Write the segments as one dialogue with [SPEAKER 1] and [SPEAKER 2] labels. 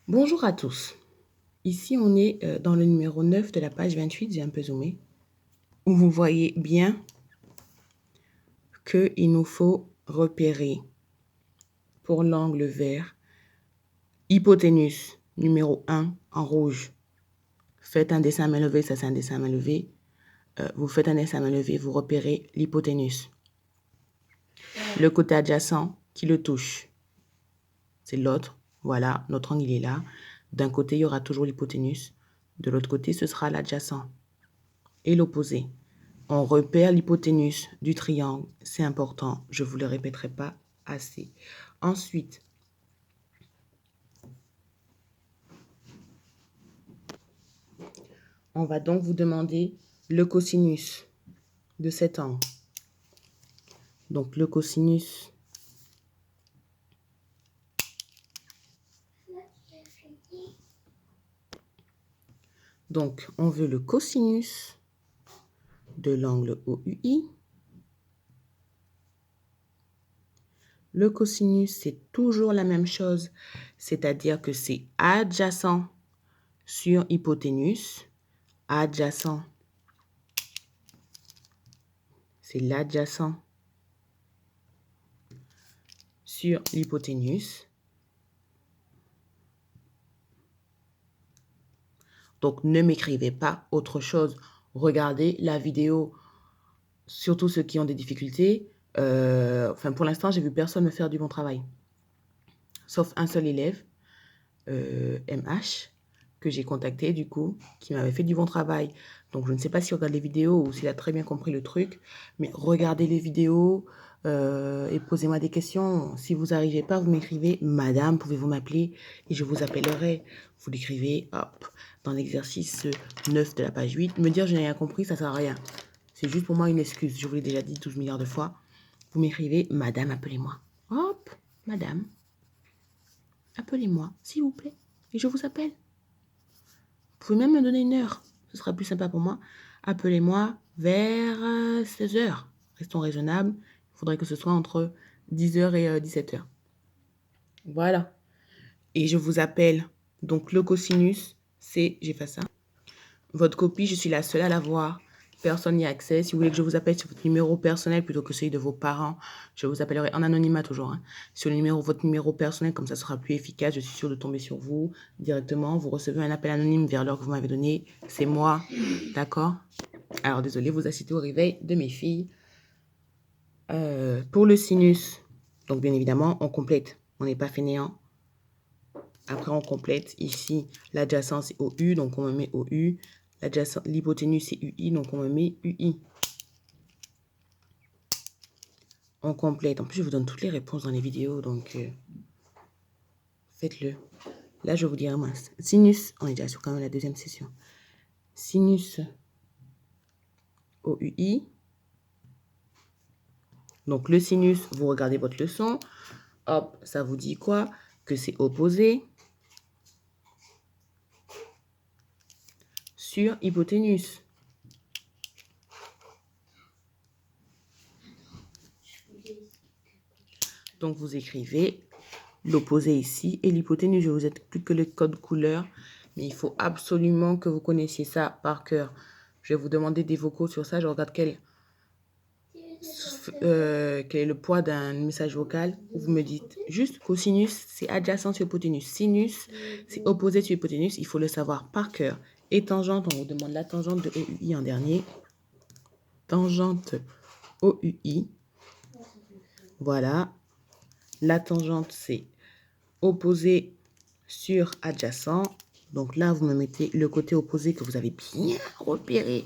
[SPEAKER 1] Bonjour à tous. Ici, on est dans le numéro 9 de la page 28, j'ai un peu zoomé, où vous voyez bien qu'il nous faut repérer pour l'angle vert, hypoténuse numéro 1 en rouge. Faites un dessin à main levée, ça c'est un dessin à main levée. Vous faites un dessin à main levée, vous repérez l'hypoténuse. Le côté adjacent qui le touche, c'est l'autre. Voilà, notre angle il est là. D'un côté, il y aura toujours l'hypoténuse. De l'autre côté, ce sera l'adjacent. Et l'opposé. On repère l'hypoténuse du triangle. C'est important. Je ne vous le répéterai pas assez. Ensuite, on va donc vous demander le cosinus de cet angle. Donc, le cosinus. Donc, on veut le cosinus de l'angle OUI. Le cosinus, c'est toujours la même chose, c'est-à-dire que c'est adjacent sur hypoténuse. Adjacent, c'est l'adjacent sur l'hypoténuse. Donc, ne m'écrivez pas autre chose. Regardez la vidéo, surtout ceux qui ont des difficultés. Pour l'instant, j'ai vu personne me faire du bon travail. Sauf un seul élève, MH, que j'ai contacté du coup, qui m'avait fait du bon travail. Donc, je ne sais pas s'il regarde les vidéos ou s'il a très bien compris le truc. Mais regardez les vidéos et posez-moi des questions. Si vous n'arrivez pas, vous m'écrivez « Madame, pouvez-vous m'appeler ?» et je vous appellerai. Vous l'écrivez, hop, dans l'exercice 9 de la page 8. Me dire « Je n'ai rien compris », ça ne sert à rien. C'est juste pour moi une excuse. Je vous l'ai déjà dit 12 milliards de fois. Vous m'écrivez « Madame, appelez-moi ». Hop, Madame, appelez-moi, s'il vous plaît. Et je vous appelle. Vous pouvez même me donner une heure. Ce sera plus sympa pour moi. Appelez-moi vers 16h. Restons raisonnables. Il faudrait que ce soit entre 10h et 17h. Voilà. Et je vous appelle. Donc, le cosinus, c'est... J'efface ça. Votre copie, je suis la seule à l'avoir. Personne n'y a accès. Si vous voulez que je vous appelle sur votre numéro personnel plutôt que celui de vos parents, je vous appellerai en anonymat toujours. Sur votre numéro personnel, comme ça sera plus efficace. Je suis sûre de tomber sur vous directement. Vous recevez un appel anonyme vers l'heure que vous m'avez donnée. C'est moi. D'accord? Alors, désolé, vous assistez au réveil de mes filles. Pour le sinus, donc bien évidemment, on complète. On n'est pas fainéant. Après, on complète ici l'adjacence c'est OU, donc on me met OU. L'hypoténuse, c'est UI, donc on me met UI. On complète. En plus, je vous donne toutes les réponses dans les vidéos, donc faites-le. Là, je vous dirai moins. Sinus, on est déjà sur quand même la deuxième session. Sinus OUI. Donc, le sinus, vous regardez votre leçon. Hop, ça vous dit quoi? Que c'est opposé sur hypoténuse. Donc, vous écrivez l'opposé ici et l'hypoténuse. Je vous ai plus que le code couleur, mais il faut absolument que vous connaissiez ça par cœur. Je vais vous demander des vocaux sur ça. Je regarde quel est le poids d'un message vocal. Vous me dites juste cosinus, c'est adjacent sur hypoténuse. Sinus, c'est opposé sur hypoténuse. Il faut le savoir par cœur. Et tangente, on vous demande la tangente de OUI en dernier. Tangente OUI. Voilà. La tangente, c'est opposé sur adjacent. Donc là, vous me mettez le côté opposé que vous avez bien repéré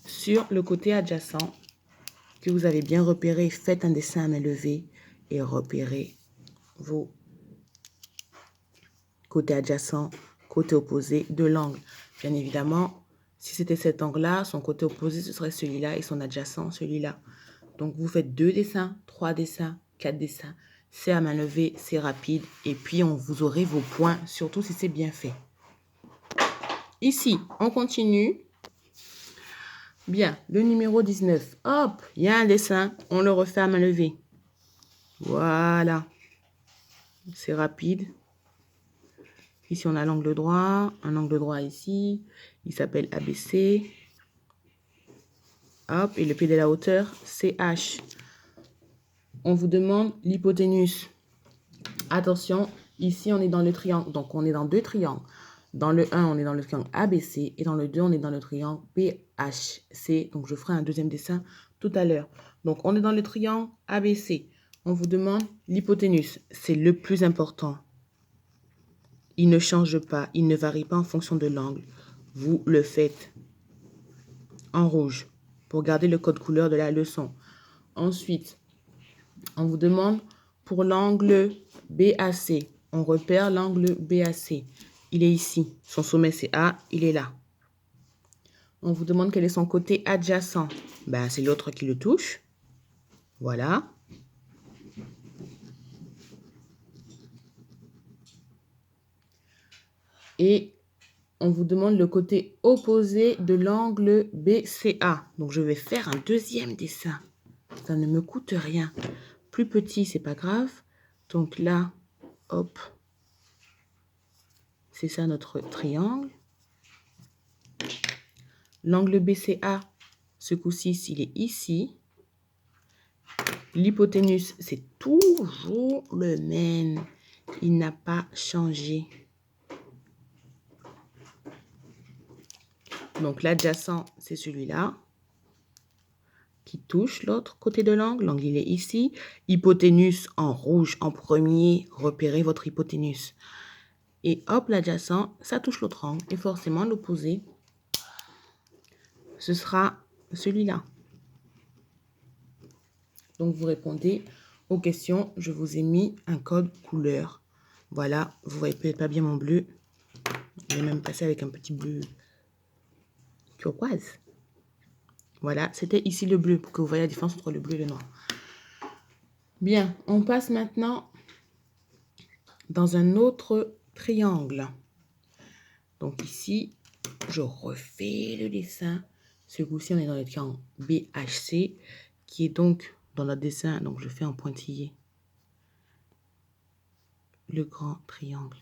[SPEAKER 1] sur le côté adjacent que vous avez bien repéré. Faites un dessin à main levée et repérez vos côtés adjacents, côté opposé de l'angle. Bien évidemment, si c'était cet angle-là, son côté opposé, ce serait celui-là et son adjacent, celui-là. Donc, vous faites 2 dessins, 3 dessins, 4 dessins. C'est à main levée, c'est rapide. Et puis, vous aurez vos points, surtout si c'est bien fait. Ici, on continue. Bien, le numéro 19. Hop, il y a un dessin. On le refait à main levée. Voilà. C'est rapide. Ici, on a l'angle droit. Un angle droit ici. Il s'appelle ABC. Hop, et le pied de la hauteur, CH. On vous demande l'hypoténuse. Attention, ici, on est dans le triangle. Donc, on est dans deux triangles. Dans le 1, on est dans le triangle ABC. Et dans le 2, on est dans le triangle BHC. Donc, je ferai un deuxième dessin tout à l'heure. Donc, on est dans le triangle ABC. On vous demande l'hypoténuse. C'est le plus important. Il ne change pas. Il ne varie pas en fonction de l'angle. Vous le faites en rouge pour garder le code couleur de la leçon. Ensuite, on vous demande pour l'angle BAC. On repère l'angle BAC. Il est ici. Son sommet, c'est A. Il est là. On vous demande quel est son côté adjacent. Ben, c'est l'autre qui le touche. Voilà. Et on vous demande le côté opposé de l'angle BCA. Donc, je vais faire un deuxième dessin. Ça ne me coûte rien. Plus petit, c'est pas grave. Donc là, hop. C'est ça notre triangle. L'angle BCA, ce coup-ci, il est ici. L'hypoténuse, c'est toujours le même. Il n'a pas changé. Donc, l'adjacent, c'est celui-là qui touche l'autre côté de l'angle. L'angle, il est ici. Hypoténuse en rouge en premier. Repérez votre hypoténuse. Et hop, l'adjacent, ça touche l'autre angle. Et forcément, l'opposé, ce sera celui-là. Donc, vous répondez aux questions. Je vous ai mis un code couleur. Voilà, vous voyez peut-être pas bien mon bleu. Je vais même passer avec un petit bleu turquoise. Voilà, c'était ici le bleu pour que vous voyez la différence entre le bleu et le noir. Bien, on passe maintenant dans un autre triangle. Donc ici, je refais le dessin. Ce coup-ci, on est dans le triangle BHC, qui est donc dans notre dessin. Donc, je fais en pointillé le grand triangle.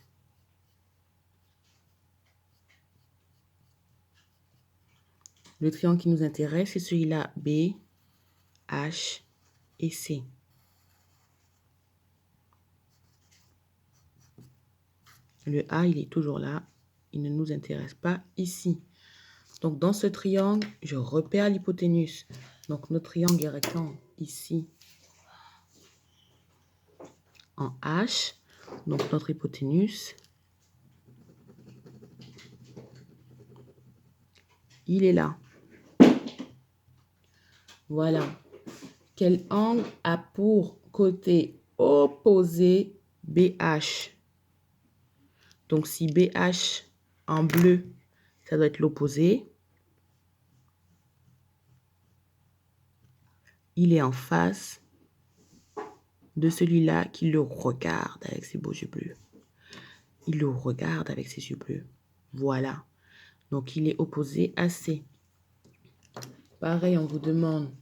[SPEAKER 1] Le triangle qui nous intéresse, c'est celui-là, B, H et C. Le A, il est toujours là. Il ne nous intéresse pas ici. Donc, dans ce triangle, je repère l'hypoténuse. Donc, notre triangle est rectangle ici en H. Donc, notre hypoténuse, il est là. Voilà. Quel angle a pour côté opposé BH? Donc, si BH en bleu, ça doit être l'opposé. Il est en face de celui-là qui le regarde avec ses beaux yeux bleus. Il le regarde avec ses yeux bleus. Voilà. Donc, il est opposé à C. Pareil, on vous demande,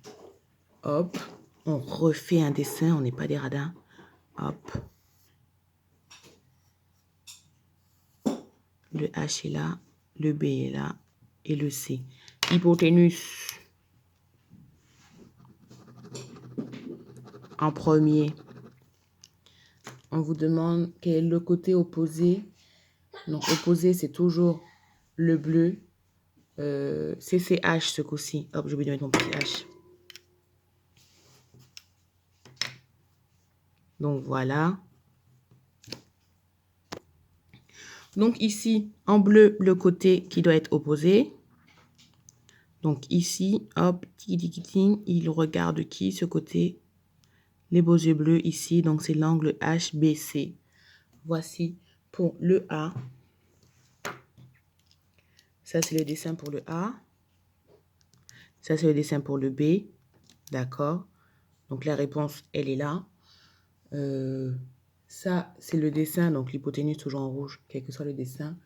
[SPEAKER 1] hop, on refait un dessin, on n'est pas des radins. Hop. Le H est là, le B est là et le C. Hypoténuse. En premier, on vous demande quel est le côté opposé. Donc, opposé, c'est toujours le bleu. CCH ce coup-ci. Hop, j'ai oublié de mettre mon petit H. Donc, voilà. Donc, ici, en bleu, le côté qui doit être opposé. Donc, ici, hop, il regarde qui, ce côté? Les beaux yeux bleus ici. Donc, c'est l'angle HBC. Voici pour le A. Ça, c'est le dessin pour le A. Ça, c'est le dessin pour le B. D'accord. Donc, la réponse, elle est là. Ça, c'est le dessin. Donc, l'hypoténuse toujours en rouge, quel que soit le dessin.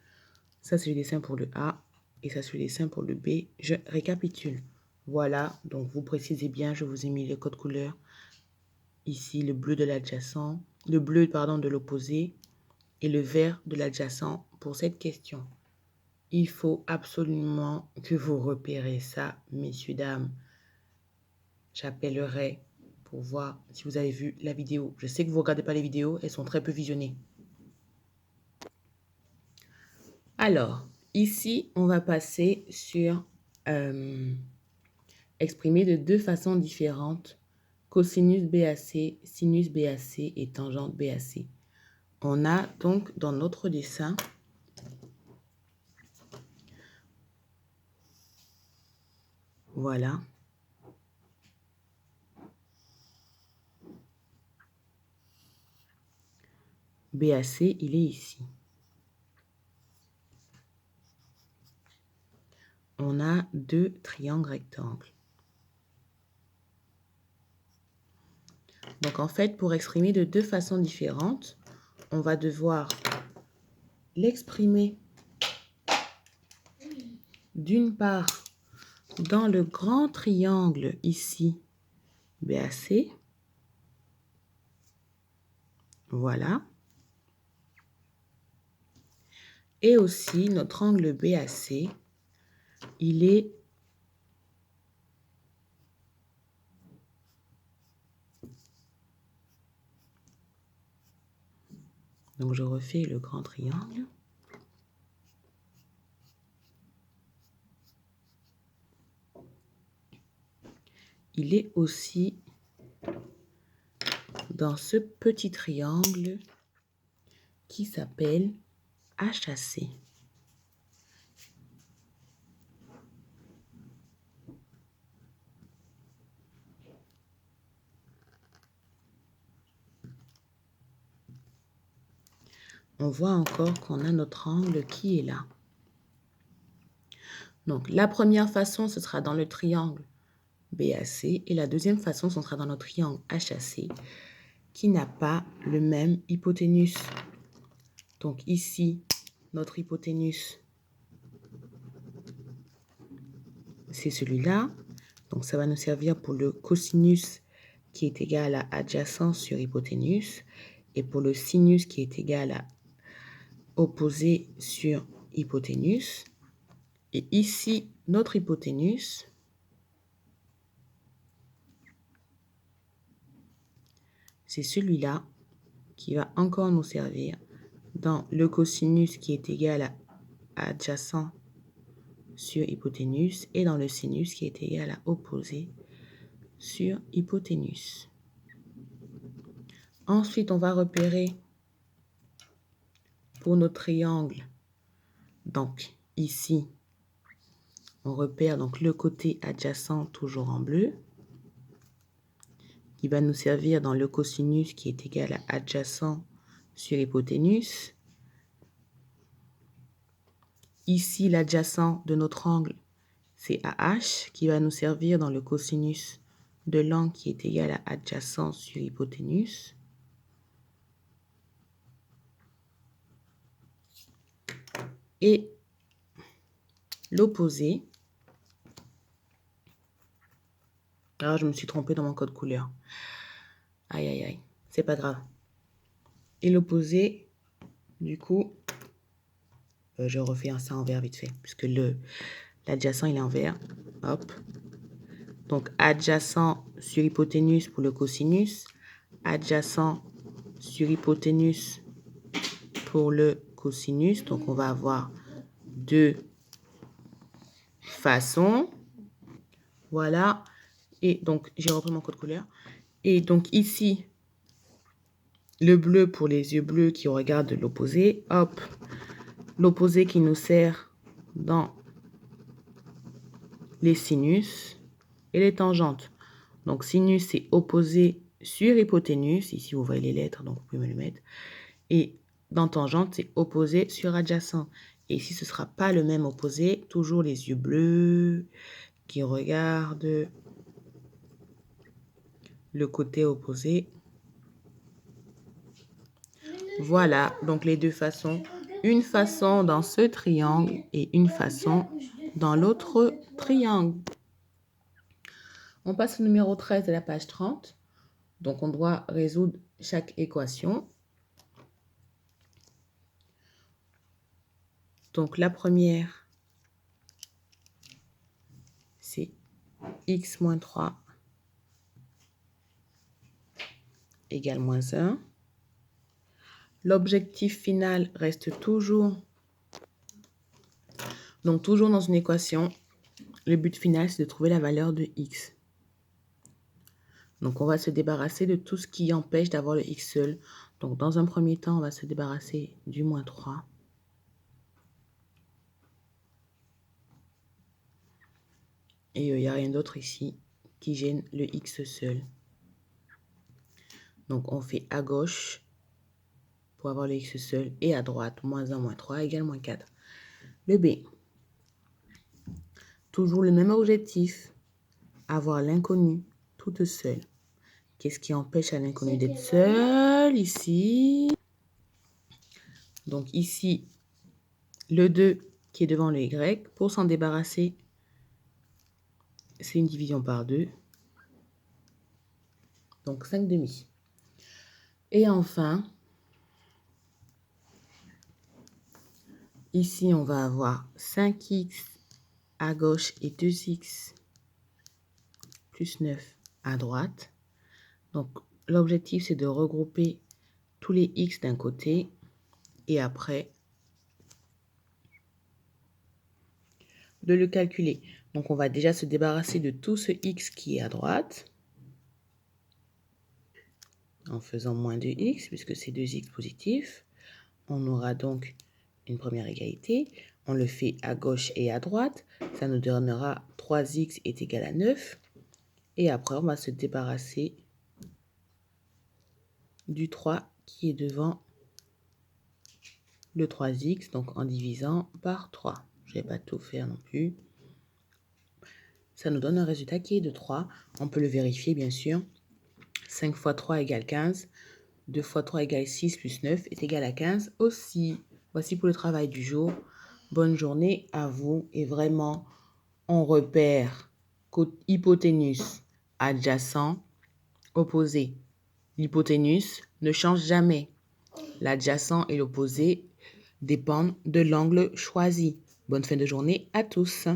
[SPEAKER 1] Ça, c'est le dessin pour le A. Et ça, c'est le dessin pour le B. Je récapitule. Voilà. Donc, vous précisez bien. Je vous ai mis le code couleur. Ici, le bleu de l'adjacent. Le bleu, pardon, de l'opposé. et le vert de l'adjacent pour cette question. Il faut absolument que vous repérez ça, messieurs, dames. J'appellerai pour voir si vous avez vu la vidéo. Je sais que vous ne regardez pas les vidéos, elles sont très peu visionnées. Alors, ici, on va passer sur exprimer de deux façons différentes cosinus BAC, sinus BAC et tangente BAC. On a donc dans notre dessin voilà. BAC, il est ici. On a deux triangles rectangles. Donc en fait, pour exprimer de deux façons différentes, on va devoir l'exprimer d'une part dans le grand triangle ici, BAC. Voilà. Et aussi, notre angle BAC, il est donc je refais le grand triangle. Il est aussi dans ce petit triangle qui s'appelle HAC. On voit encore qu'on a notre angle qui est là. Donc, la première façon, ce sera dans le triangle BAC et la deuxième façon, ce sera dans le triangle HAC qui n'a pas le même hypoténuse. Donc ici, notre hypoténuse, c'est celui-là. Donc ça va nous servir pour le cosinus qui est égal à adjacent sur hypoténuse et pour le sinus qui est égal à opposé sur hypoténuse. Et ici, notre hypoténuse, c'est celui-là qui va encore nous servir dans le cosinus qui est égal à adjacent sur hypoténuse et dans le sinus qui est égal à opposé sur hypoténuse. Ensuite, on va repérer pour nos triangles. Donc, ici, on repère donc le côté adjacent toujours en bleu qui va nous servir dans le cosinus qui est égal à adjacent sur hypoténuse. Ici, l'adjacent de notre angle, c'est AH qui va nous servir dans le cosinus de l'angle qui est égal à adjacent sur hypoténuse. Et l'opposé, ah, je me suis trompée dans mon code couleur. Aïe, aïe, aïe, c'est pas grave. Et l'opposé, du coup, je refais ça en vert vite fait, puisque l'adjacent, il est en vert. Hop. Donc, adjacent sur hypoténuse pour le cosinus, adjacent sur hypoténuse pour le cosinus. Donc, on va avoir deux façons. Voilà. Et donc, j'ai repris mon code couleur. Et donc, ici, le bleu pour les yeux bleus qui regardent l'opposé. Hop. L'opposé qui nous sert dans les sinus et les tangentes. Donc, sinus, c'est opposé sur hypoténuse. Ici, vous voyez les lettres, donc vous pouvez me le mettre. Et dans tangente, c'est opposé sur adjacent. Et ici, ce ne sera pas le même opposé. Toujours les yeux bleus qui regardent le côté opposé. Voilà, donc les deux façons. Une façon dans ce triangle et une façon dans l'autre triangle. On passe au numéro 13 de la page 30. Donc, on doit résoudre chaque équation. Donc, la première, c'est x moins 3 égale moins 1. L'objectif final reste toujours, donc toujours dans une équation, le but final, c'est de trouver la valeur de x. Donc, on va se débarrasser de tout ce qui empêche d'avoir le x seul. Donc, dans un premier temps, on va se débarrasser du moins 3. Et il n'y a rien d'autre ici qui gêne le x seul. Donc, on fait à gauche pour avoir le x seul et à droite, moins 1, moins 3 égale moins 4. Le B. Toujours le même objectif, avoir l'inconnu toute seule. Qu'est-ce qui empêche à l'inconnu d'être seul ici? Donc ici, le 2 qui est devant le y, pour s'en débarrasser, c'est une division par 2. Donc 5 demi. Et enfin, ici, on va avoir 5x à gauche et 2x plus 9 à droite. Donc, l'objectif, c'est de regrouper tous les x d'un côté et après, de le calculer. Donc, on va déjà se débarrasser de tout ce x qui est à droite en faisant moins 2x, puisque c'est 2x positif. On aura donc une première égalité. On le fait à gauche et à droite. Ça nous donnera 3x est égal à 9. Et après, on va se débarrasser du 3 qui est devant le 3x, donc en divisant par 3. Je ne vais pas tout faire non plus. Ça nous donne un résultat qui est de 3. On peut le vérifier, bien sûr. 5 fois 3 égale 15. 2 fois 3 égale 6 plus 9 est égal à 15 aussi. Voici pour le travail du jour. Bonne journée à vous. Et vraiment, on repère hypoténuse adjacent, opposé. L'hypoténuse ne change jamais. L'adjacent et l'opposé dépendent de l'angle choisi. Bonne fin de journée à tous.